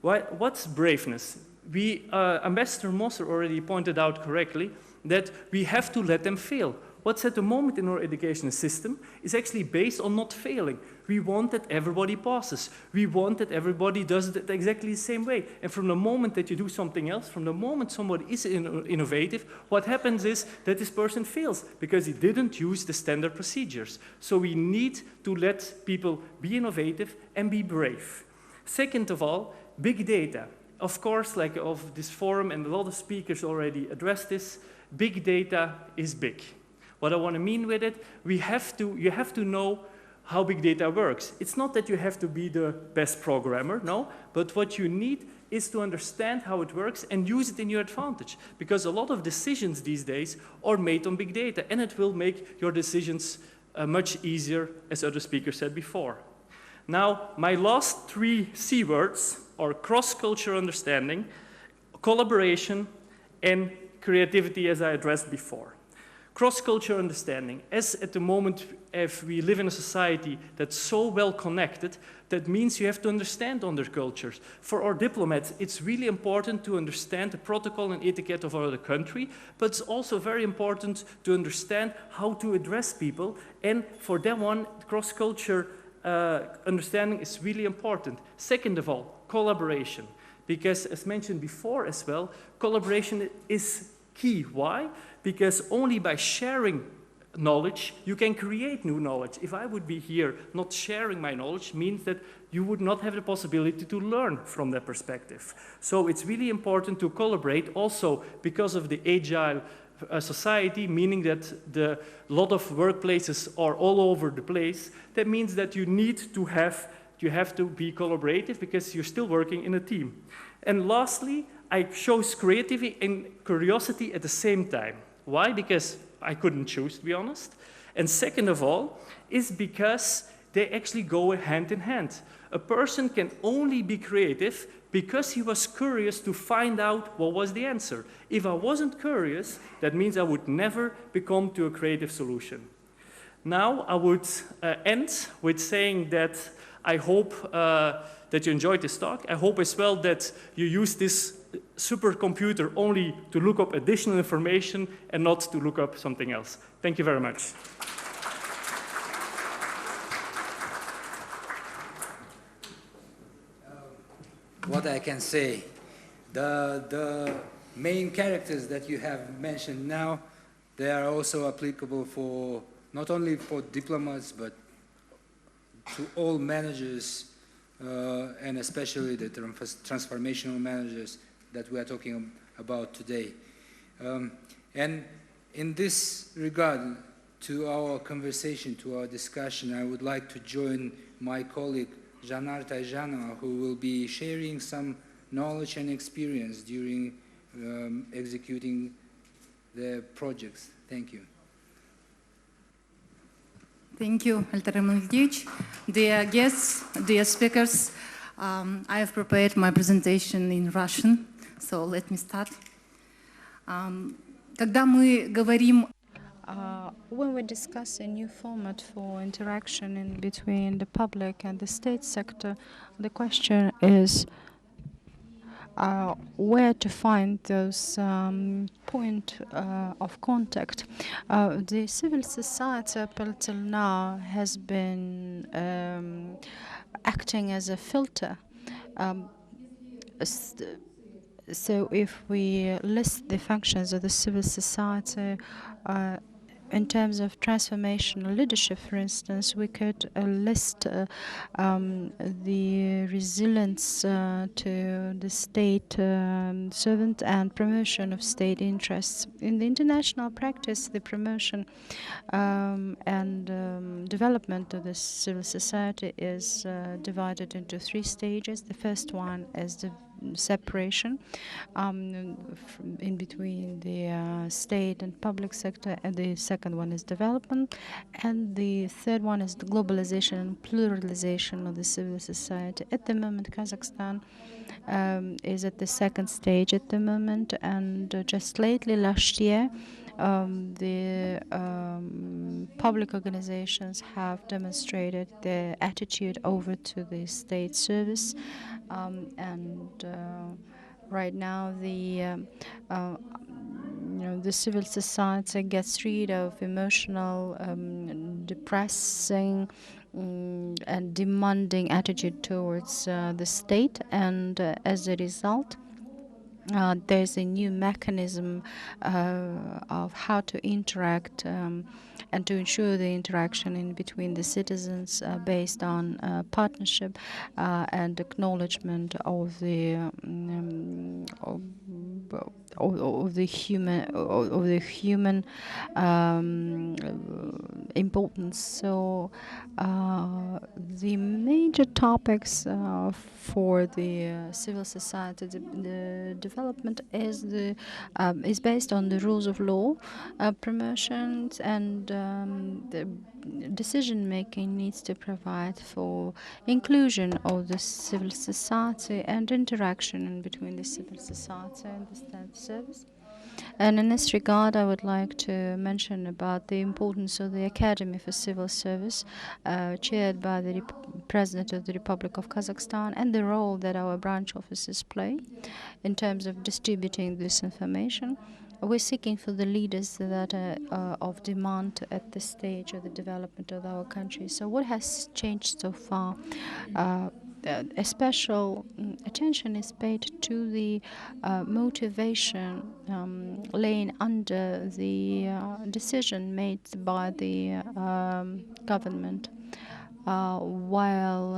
What's braveness? Ambassador Moser already pointed out correctly that we have to let them fail. What's at the moment in our education system is actually based on not failing. We want that everybody passes. We want that everybody does it exactly the same way. And from the moment that you do something else, from the moment somebody is innovative, what happens is that this person fails because he didn't use the standard procedures. So we need to let people be innovative and be brave. Second of all, big data. Of course, like of this forum, and a lot of speakers already addressed this, big data is big. What I want to mean with it, you have to know how big data works. It's not that you have to be the best programmer, no, but what you need is to understand how it works and use it in your advantage, because a lot of decisions these days are made on big data, and it will make your decisions much easier, as other speakers said before. Now, my last 3 C words are cross-cultural understanding, collaboration, and creativity, as I addressed before. Cross-cultural understanding, as at the moment, if we live in a society that's so well connected, that means you have to understand other cultures. For our diplomats, it's really important to understand the protocol and etiquette of our country, but it's also very important to understand how to address people, and for that one, cross-cultural understanding is really important. Second of all, collaboration, because as mentioned before as well, collaboration is key. Why? Because only by sharing knowledge, you can create new knowledge. If I would be here not sharing my knowledge, means that you would not have the possibility to learn from that perspective. So it's really important to collaborate also because of the agile society, meaning that a lot of workplaces are all over the place. That means that you have to be collaborative because you're still working in a team. And lastly, I chose creativity and curiosity at the same time. Why? Because I couldn't choose, to be honest. And second of all, is because they actually go hand in hand. A person can only be creative because he was curious to find out what was the answer. If I wasn't curious, that means I would never become to a creative solution. Now, I would end with saying that I hope that you enjoyed this talk. I hope as well that you use this supercomputer only to look up additional information and not to look up something else. Thank you very much. what I can say. The main characters that you have mentioned now, they are also applicable for not only for diplomats but to all managers and especially the transformational managers that we are talking about today. And in this regard, to our conversation, to our discussion, I would like to join my colleague Janar Tajana, who will be sharing some knowledge and experience during executing the projects. Thank you. Thank you, Altair Maldic. Dear guests, dear speakers, I have prepared my presentation in Russian, so let me start. Когда мы говорим when we discuss a new format for interaction in between the public and the state sector, the question is where to find those point of contact. The civil society up until now has been acting as a filter. So if we list the functions of the civil society in terms of transformational leadership, for instance, we could list the resilience to the state servant and promotion of state interests. In the international practice, the promotion and development of the civil society is divided into 3 stages. The first one is the separation in between the state and public sector, and the second one is development, and the third one is the globalization and pluralization of the civil society. At the moment, Kazakhstan is at the second stage at the moment, and just lately last year the public organizations have demonstrated their attitude over to the state service, and right now the civil society gets rid of emotional, depressing and demanding attitude towards the state, and as a result there's a new mechanism of how to interact and to ensure the interaction in between the citizens based on partnership and acknowledgement of the human importance. So the major topics for the civil society, the development is based on the rules of law, promotions, and the decision making needs to provide for inclusion of the civil society and interaction in between the civil society and the state service. And in this regard, I would like to mention about the importance of the Academy for Civil Service, chaired by the President of the Republic of Kazakhstan, and the role that our branch offices play in terms of distributing this information. We're seeking for the leaders that are of demand at this stage of the development of our country. So what has changed so far? A special attention is paid to the motivation laying under the decision made by the government while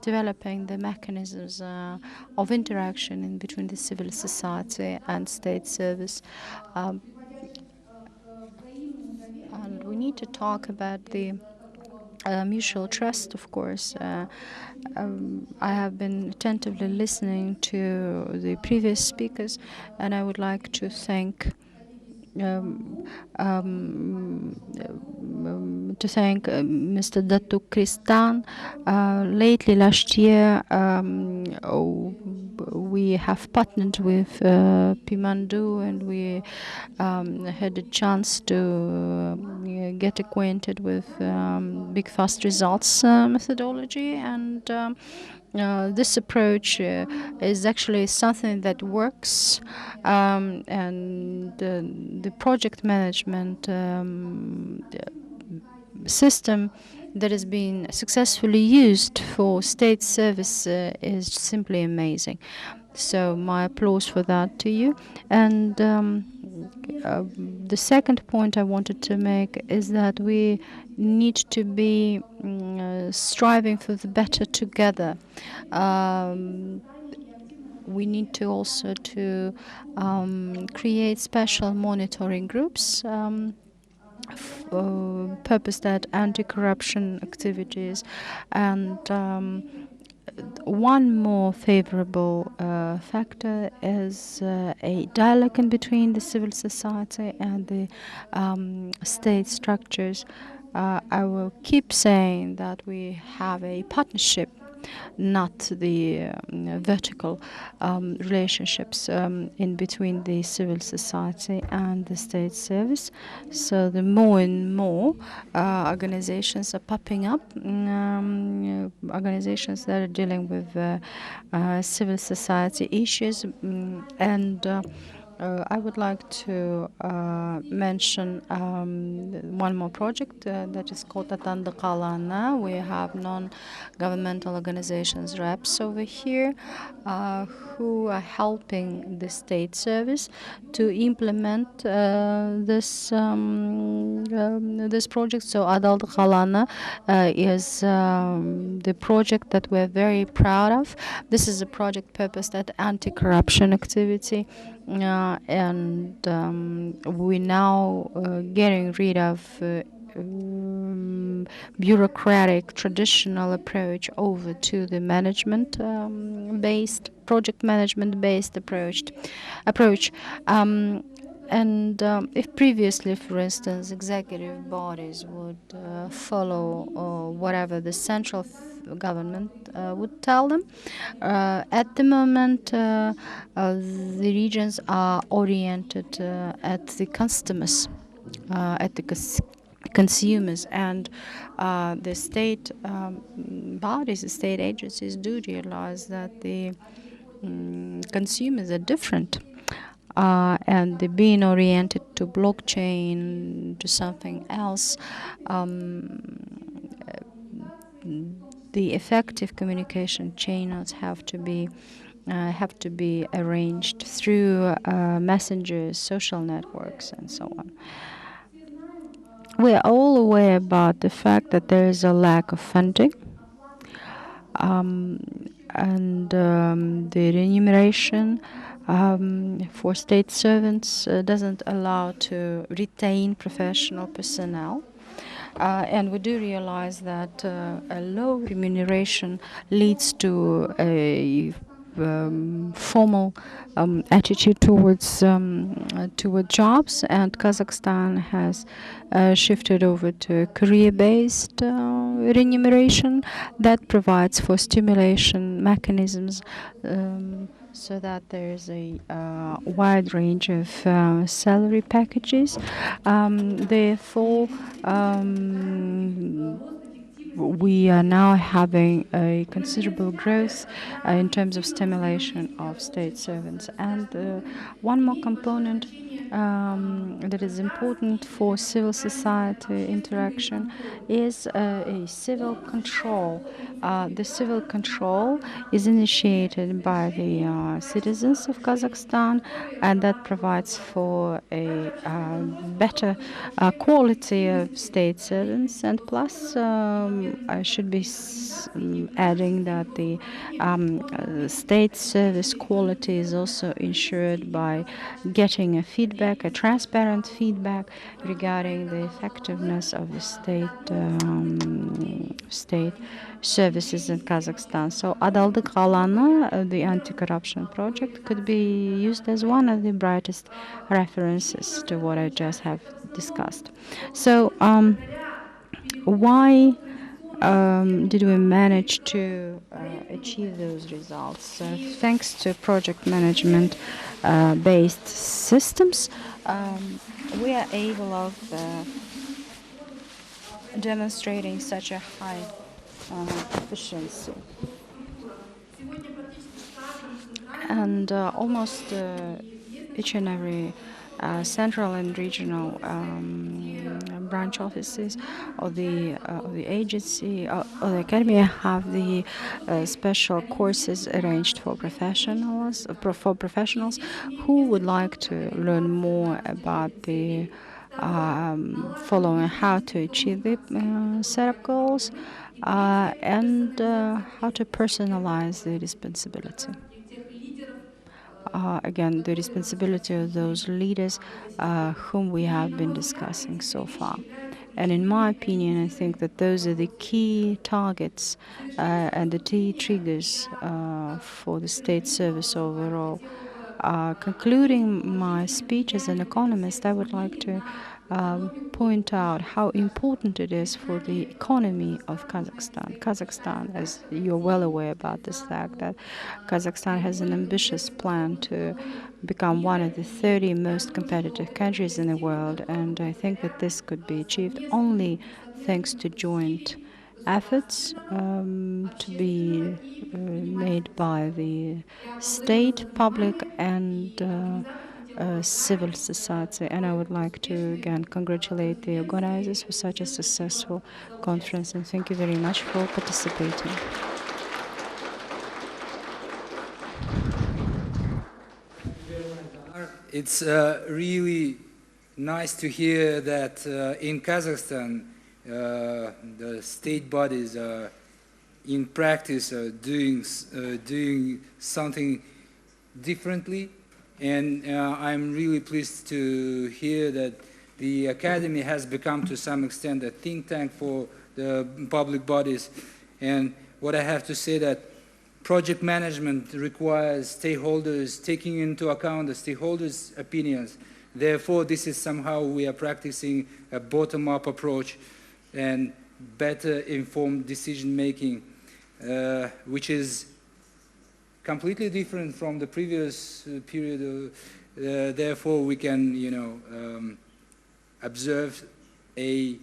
developing the mechanisms of interaction in between the civil society and state service. And we need to talk about the mutual trust, of course. I have been attentively listening to the previous speakers, and I would like to thank Mr. Datuk Kristan. Lately, last year, we have partnered with Pimandu, and we had a chance to get acquainted with Big Fast Results methodology, and this approach is actually something that works, and the project management system that has been successfully used for state service is simply amazing. So my applause for that to you. And the second point I wanted to make is that we need to be striving for the better together. We need to also to create special monitoring groups purposed at anti-corruption activities, and one more favorable factor is a dialogue in between the civil society and the state structures. I will keep saying that we have a partnership, not the vertical relationships in between the civil society and the state service. So the more and more organizations are popping up, organizations that are dealing with civil society issues, and I would like to mention one more project that is called Atanda Kalana. We have non-governmental organizations reps over here who are helping the state service to implement this project. So Adalt Kalana is the project that we're very proud of. This is a project purposed at anti-corruption activity. And we're now getting rid of bureaucratic traditional approach over to the management based project management based approach. And if previously, for instance, executive bodies would follow whatever the central government would tell them, at the moment the regions are oriented at the customers, at the consumers, and the state bodies, the state agencies do realize that the consumers are different. And they're being oriented to blockchain, to something else. The effective communication channels have to be arranged through messengers, social networks, and so on. We are all aware about the fact that there is a lack of funding, and the remuneration for state servants doesn't allow to retain professional personnel. And we do realize that a low remuneration leads to a formal attitude towards jobs, and Kazakhstan has shifted over to career-based remuneration that provides for stimulation mechanisms, so that there is a wide range of salary packages. Therefore, we are now having a considerable growth in terms of stimulation of state servants. And one more component that is important for civil society interaction is a civil control. The civil control is initiated by the citizens of Kazakhstan, and that provides for a better quality of state servants. And plus, I should be adding that the state service quality is also ensured by getting a feedback, a transparent feedback regarding the effectiveness of the state services in Kazakhstan. So Adaldık Alanı, the anti-corruption project, could be used as one of the brightest references to what I just have discussed. So why did we manage to achieve those results? Thanks to project management based systems, we are able of demonstrating such a high efficiency. And almost each and every central and regional branch offices of the agency or the academy have the special courses arranged for professionals who would like to learn more about the following how to achieve the set of goals and how to personalize the responsibility. Again, the responsibility of those leaders whom we have been discussing so far. And in my opinion, I think that those are the key targets and the key triggers for the state service overall. Concluding my speech as an economist, I would like to point out how important it is for the economy of Kazakhstan. Kazakhstan, as you're well aware about this fact, that Kazakhstan has an ambitious plan to become one of the 30 most competitive countries in the world, and I think that this could be achieved only thanks to joint efforts to be made by the state, public, and civil society. And I would like to again congratulate the organizers for such a successful conference, and thank you very much for participating. It's really nice to hear that in Kazakhstan the state bodies are in practice doing something differently, and I'm really pleased to hear that the academy has become to some extent a think tank for the public bodies. And what I have to say that project management requires stakeholders taking into account the stakeholders' opinions. Therefore, this is somehow we are practicing a bottom-up approach and better informed decision-making, which is completely different from the previous period. Therefore, we can, observe a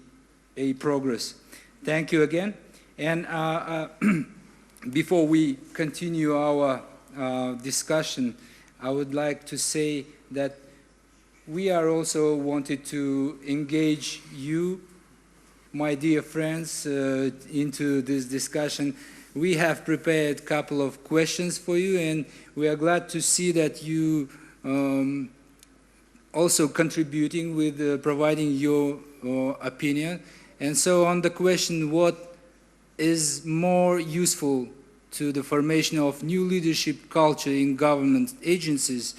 progress. Thank you again. And before we continue our discussion, I would like to say that we are also wanted to engage you, my dear friends, into this discussion. We have prepared a couple of questions for you, and we are glad to see that you also contributing with providing your opinion. And so on the question, what is more useful to the formation of new leadership culture in government agencies,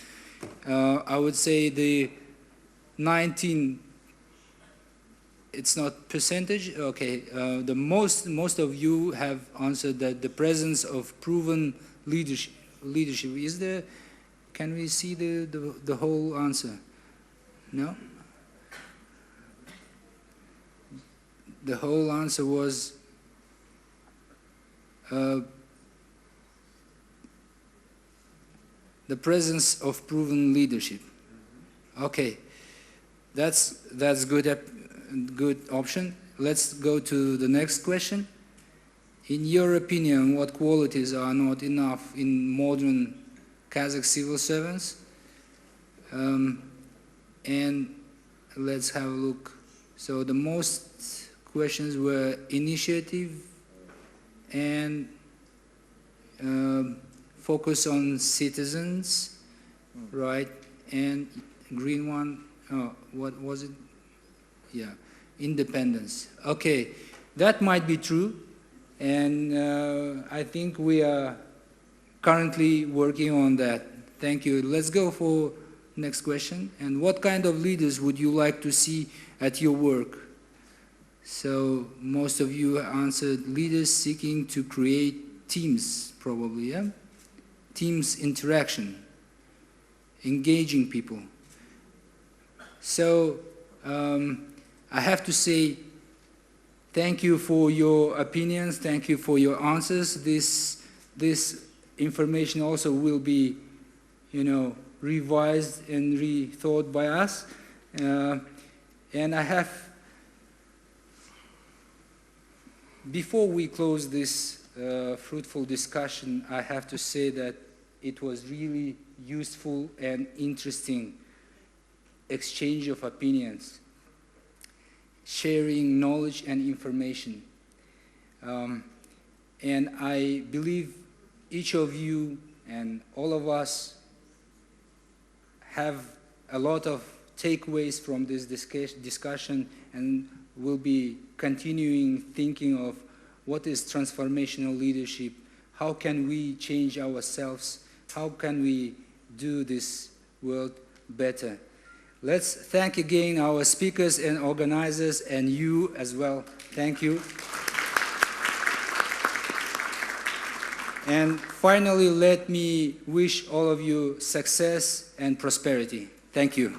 I would say the 19, it's not percentage, okay, the most of you have answered that the presence of proven leadership. Is there, can we see the whole answer? No? The whole answer was the presence of proven leadership. Okay, that's good option. Let's go to the next question. In your opinion, what qualities are not enough in modern Kazakh civil servants? And let's have a look. So the most questions were initiative and focus on citizens, right? And green one, oh, what was it? Yeah, independence. Okay, that might be true, and I think we are currently working on that. Thank you. Let's go for next question. And what kind of leaders would you like to see at your work? So most of you answered leaders seeking to create teams, probably, yeah? Teams interaction, engaging people. So I have to say thank you for your opinions, thank you for your answers. This information also will be, revised and rethought by us. And I have, before we close this fruitful discussion, I have to say that it was really useful and interesting exchange of opinions. sharing knowledge and information. And I believe each of you and all of us have a lot of takeaways from this discussion, and will be continuing thinking of what is transformational leadership, how can we change ourselves, how can we do this world better. Let's thank again our speakers and organizers, and you as well. Thank you. And finally, let me wish all of you success and prosperity. Thank you.